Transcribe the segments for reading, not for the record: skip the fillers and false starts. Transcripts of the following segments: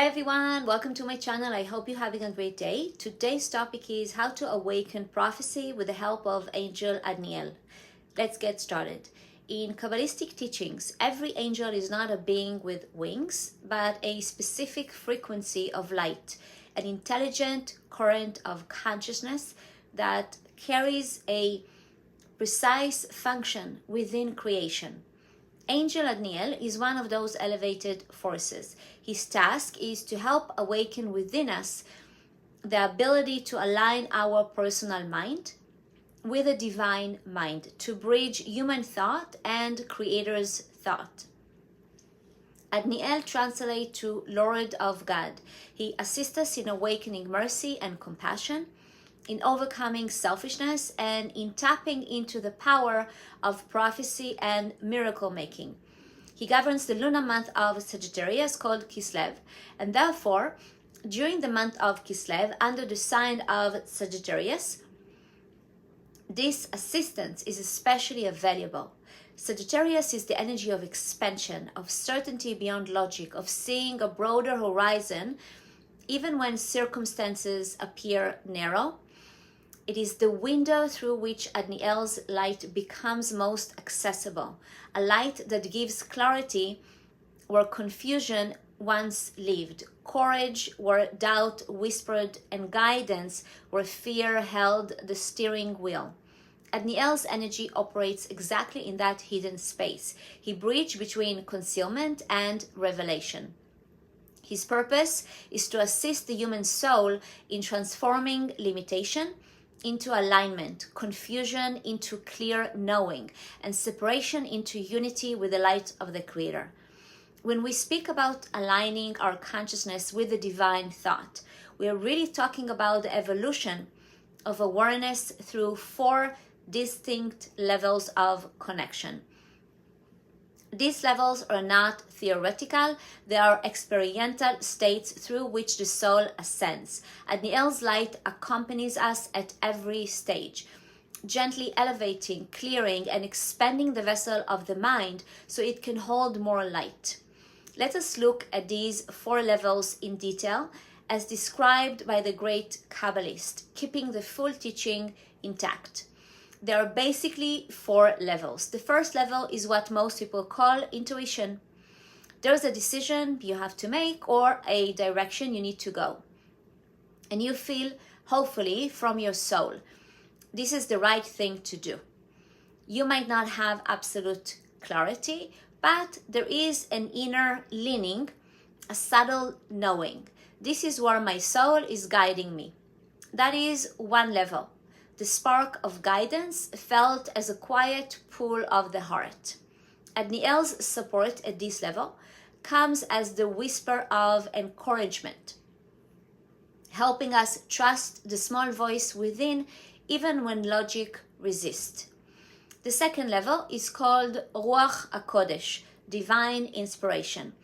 everyone, welcome to my channel. I hope you're having a great day. Today's topic is how to awaken prophecy with the help of angel Adniel. Let's get started. In Kabbalistic teachings, every angel is not a being with wings, but a specific frequency of light, an intelligent current of consciousness that carries a precise function within creation. Angel Adniel is one of those elevated forces. His task is to help awaken within us the ability to align our personal mind with a divine mind, to bridge human thought and Creator's thought. Adniel translates to Lord of God. He assists us in awakening mercy and compassion, in overcoming selfishness, and in tapping into the power of prophecy and miracle making. He governs the lunar month of Sagittarius called Kislev, and therefore, during the month of Kislev, under the sign of Sagittarius, this assistance is especially valuable. Sagittarius is the energy of expansion, of certainty beyond logic, of seeing a broader horizon, even when circumstances appear narrow. It is the window through which Adniel's light becomes most accessible, a light that gives clarity where confusion once lived, courage where doubt whispered, and guidance where fear held the steering wheel. Adniel's energy operates exactly in that hidden space. He bridges between concealment and revelation. His purpose is to assist the human soul in transforming limitation into alignment, confusion into clear knowing, and separation into unity with the light of the Creator. When we speak about aligning our consciousness with the divine thought, we are really talking about the evolution of awareness through 4 distinct levels of connection. These levels are not theoretical, they are experiential states through which the soul ascends. Adniel's light accompanies us at every stage, gently elevating, clearing, and expanding the vessel of the mind so it can hold more light. Let us look at these 4 levels in detail as described by the great Kabbalist, keeping the full teaching intact. There are basically 4 levels. The first level is what most people call intuition. There's a decision you have to make or a direction you need to go. And you feel, hopefully, from your soul, this is the right thing to do. You might not have absolute clarity, but there is an inner leaning, a subtle knowing. This is where my soul is guiding me. That is one level. The spark of guidance felt as a quiet pull of the heart. Adniel's support at this level comes as the whisper of encouragement, helping us trust the small voice within even when logic resists. The second level is called Ruach HaKodesh, divine inspiration.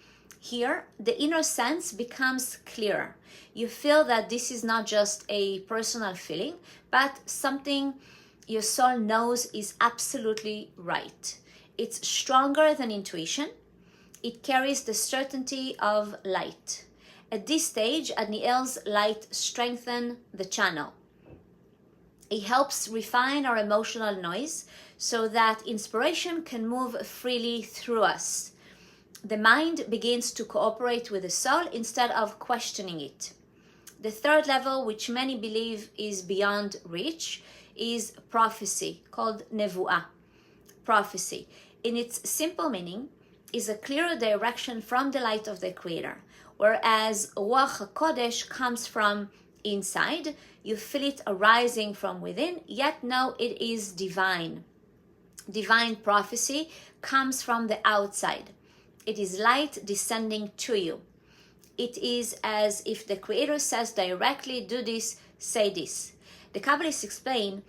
Here, the inner sense becomes clearer. You feel that this is not just a personal feeling, but something your soul knows is absolutely right. It's stronger than intuition. It carries the certainty of light. At this stage, Adniel's light strengthens the channel. It helps refine our emotional noise so that inspiration can move freely through us. The mind begins to cooperate with the soul instead of questioning it. The third level, which many believe is beyond reach, is prophecy, called nevuah. Prophecy, in its simple meaning, is a clearer direction from the light of the Creator. Whereas Ruach HaKodesh comes from inside, you feel it arising from within, yet know it is divine. Divine prophecy comes from the outside. It is light descending to you. It is as if the Creator says directly, do this, say this. The Kabbalists explain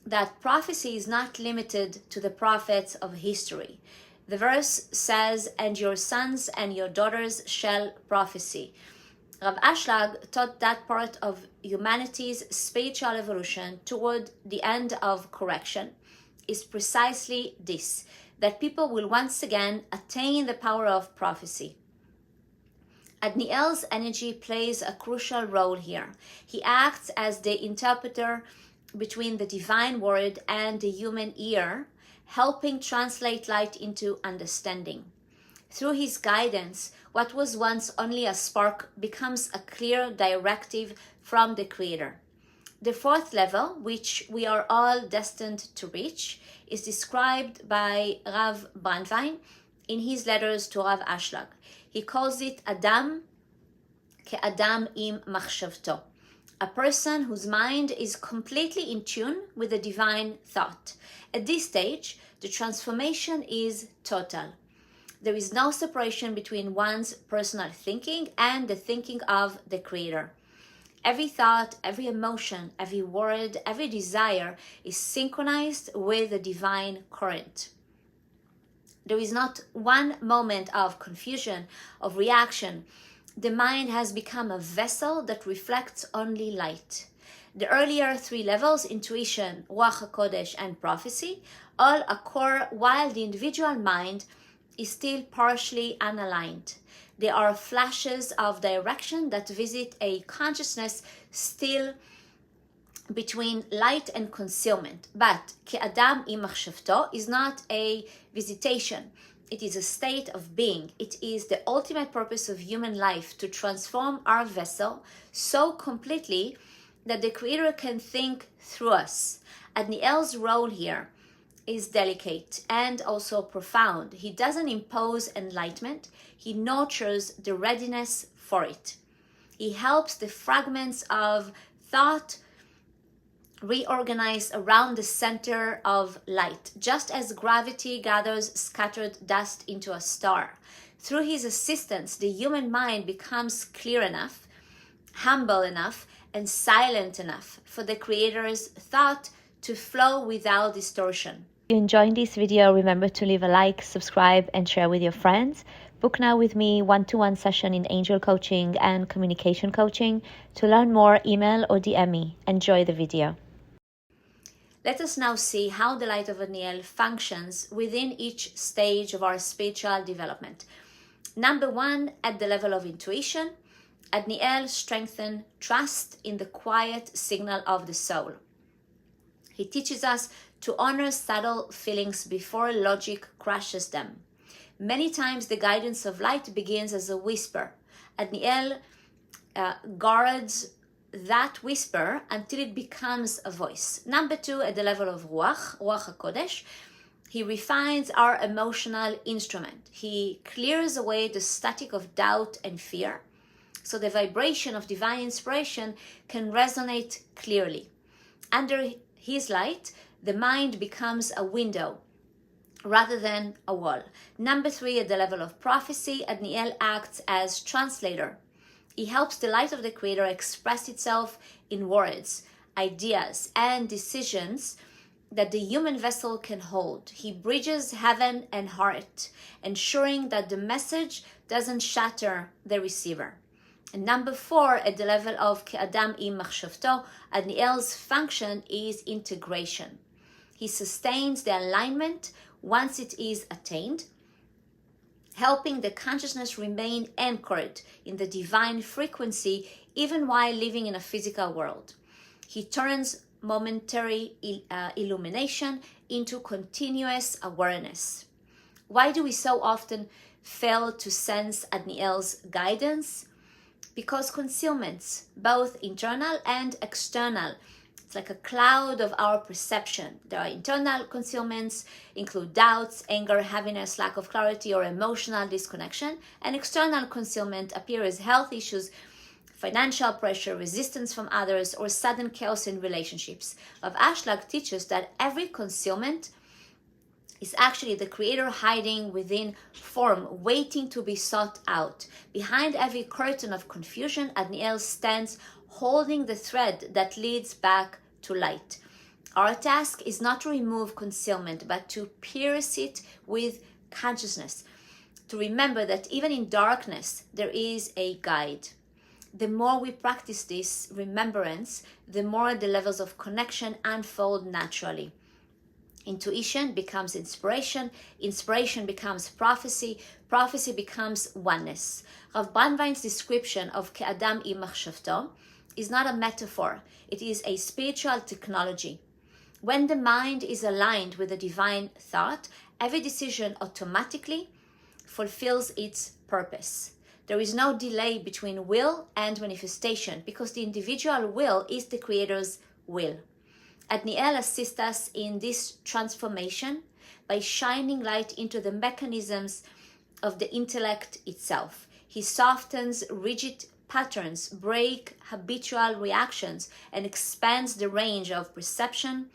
that prophecy is not limited to the prophets of history. The verse says, and your sons and your daughters shall prophesy. Rav Ashlag taught that part of humanity's spiritual evolution toward the end of correction is precisely this, that people will once again attain the power of prophecy. Adniel's energy plays a crucial role here. He acts as the interpreter between the divine word and the human ear, helping translate light into understanding. Through his guidance, what was once only a spark becomes a clear directive from the Creator. The fourth level, which we are all destined to reach, is described by Rav Brandwein in his letters to Rav Ashlag. He calls it Adam ke'adam im machshavto, a person whose mind is completely in tune with the divine thought. At this stage, the transformation is total. There is no separation between one's personal thinking and the thinking of the Creator. Every thought, every emotion, every word, every desire is synchronized with the divine current. There is not one moment of confusion, of reaction. The mind has become a vessel that reflects only light. The earlier three levels, intuition, Ruach HaKodesh, and prophecy, all occur while the individual mind is still partially unaligned. They are flashes of direction that visit a consciousness still between light and concealment. But Ke'adam im machshavto is not a visitation. It is a state of being. It is the ultimate purpose of human life, to transform our vessel so completely that the Creator can think through us. Adniel's role here is delicate and also profound. He doesn't impose enlightenment. He nurtures the readiness for it. He helps the fragments of thought reorganize around the center of light, just as gravity gathers scattered dust into a star. Through his assistance, the human mind becomes clear enough, humble enough, and silent enough for the Creator's thought to flow without distortion. If you enjoyed this video, remember to leave a like, subscribe, and share with your friends. Book now with me one-to-one session in angel coaching and communication coaching. To learn more, email or DM me. Enjoy the video. Let us now see how the light of Adniel functions within each stage of our spiritual development. Number one, at the level of intuition, Adniel strengthens trust in the quiet signal of the soul. He teaches us to honor subtle feelings before logic crushes them. Many times the guidance of light begins as a whisper. Adniel guards that whisper until it becomes a voice. Number two, at the level of Ruach HaKodesh, he refines our emotional instrument. He clears away the static of doubt and fear, so the vibration of divine inspiration can resonate clearly. Under his light, the mind becomes a window rather than a wall. Number three, at the level of prophecy, Adniel acts as translator. He helps the light of the Creator express itself in words, ideas, and decisions that the human vessel can hold. He bridges heaven and heart, ensuring that the message doesn't shatter the receiver. And number four, at the level of Ke'adam im machshavto, Adniel's function is integration. He sustains the alignment once it is attained, helping the consciousness remain anchored in the divine frequency even while living in a physical world. He turns momentary illumination into continuous awareness. Why do we so often fail to sense Adniel's guidance? Because concealments, both internal and external, it's like a cloud of our perception. There are internal concealments, include doubts, anger, heaviness, lack of clarity, or emotional disconnection. And external concealment appear as health issues, financial pressure, resistance from others, or sudden chaos in relationships. Rav Ashlag teaches that every concealment is actually the Creator hiding within form, waiting to be sought out. Behind every curtain of confusion, Adniel stands holding the thread that leads back to light. Our task is not to remove concealment, but to pierce it with consciousness, to remember that even in darkness, there is a guide. The more we practice this remembrance, the more the levels of connection unfold naturally. Intuition becomes inspiration, inspiration becomes prophecy, prophecy becomes oneness. Rav Brandwein's description of Ke'adam im machshavto is not a metaphor, it is a spiritual technology. When the mind is aligned with the divine thought, every decision automatically fulfills its purpose. There is no delay between will and manifestation because the individual will is the Creator's will. Adniel assists us in this transformation by shining light into the mechanisms of the intellect itself. He softens rigid patterns, breaks habitual reactions, and expands the range of perception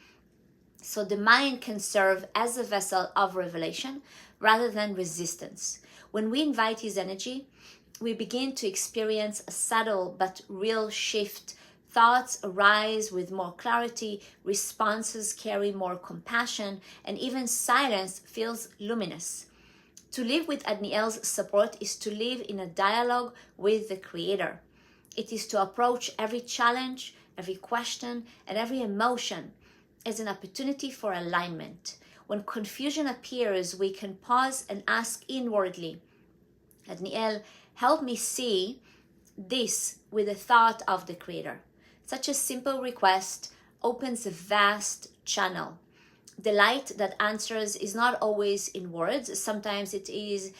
so the mind can serve as a vessel of revelation rather than resistance. When we invite his energy, we begin to experience a subtle but real shift. Thoughts arise with more clarity, responses carry more compassion, and even silence feels luminous. To live with Adniel's support is to live in a dialogue with the Creator. It is to approach every challenge, every question, and every emotion as an opportunity for alignment. When confusion appears, we can pause and ask inwardly, Adniel, help me see this with the thought of the Creator. Such a simple request opens a vast channel. The light that answers is not always in words. Sometimes it is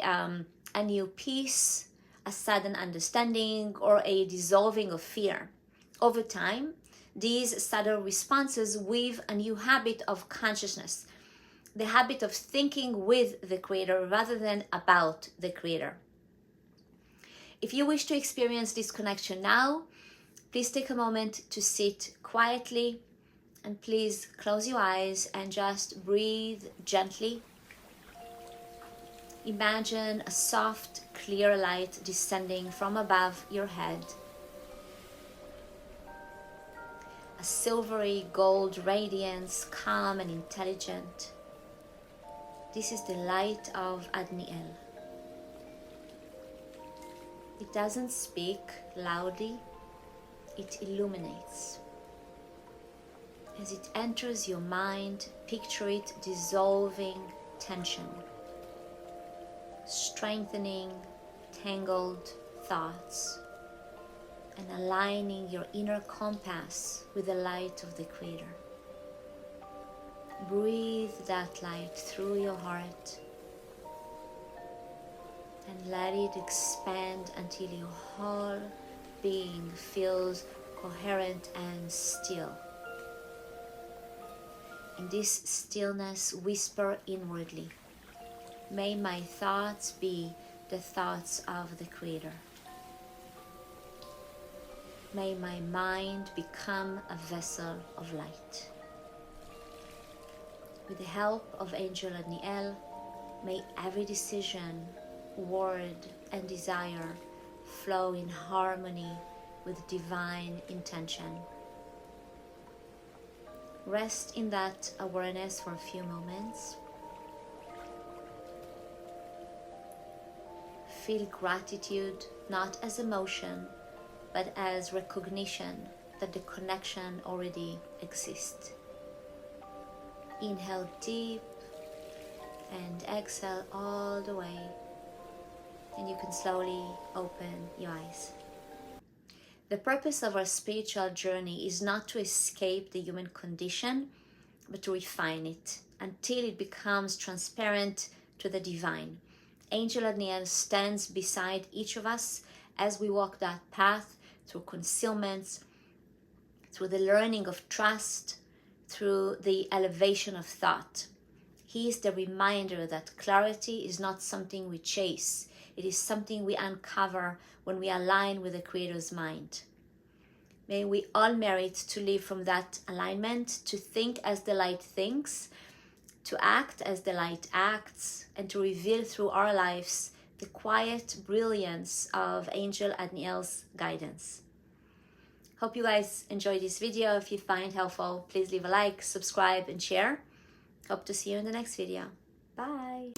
a new peace, a sudden understanding, or a dissolving of fear. Over time, these subtle responses weave a new habit of consciousness, the habit of thinking with the Creator rather than about the Creator. If you wish to experience this connection now, please take a moment to sit quietly and please close your eyes and just breathe gently. Imagine a soft, clear light descending from above your head. A silvery gold radiance, calm and intelligent. This is the light of Adniel. It doesn't speak loudly, it illuminates. As it enters your mind, picture it dissolving tension, strengthening tangled thoughts, and aligning your inner compass with the light of the Creator. Breathe that light through your heart and let it expand until your whole being feels coherent and still. In this stillness, whisper inwardly, may my thoughts be the thoughts of the Creator. May my mind become a vessel of light. With the help of Angel Adniel, may every decision, word, and desire flow in harmony with divine intention. Rest in that awareness for a few moments. Feel gratitude not as emotion, but as recognition that the connection already exists. Inhale deep and exhale all the way, and you can slowly open your eyes. The purpose of our spiritual journey is not to escape the human condition, but to refine it until it becomes transparent to the divine. Angel Adniel stands beside each of us as we walk that path through concealments, through the learning of trust, through the elevation of thought. He is the reminder that clarity is not something we chase. It is something we uncover when we align with the Creator's mind. May we all merit to live from that alignment, to think as the light thinks, to act as the light acts, and to reveal through our lives the quiet brilliance of Angel Adniel's guidance. Hope you guys enjoyed this video. If you find it helpful, please leave a like, subscribe, and share. Hope to see you in the next video. Bye.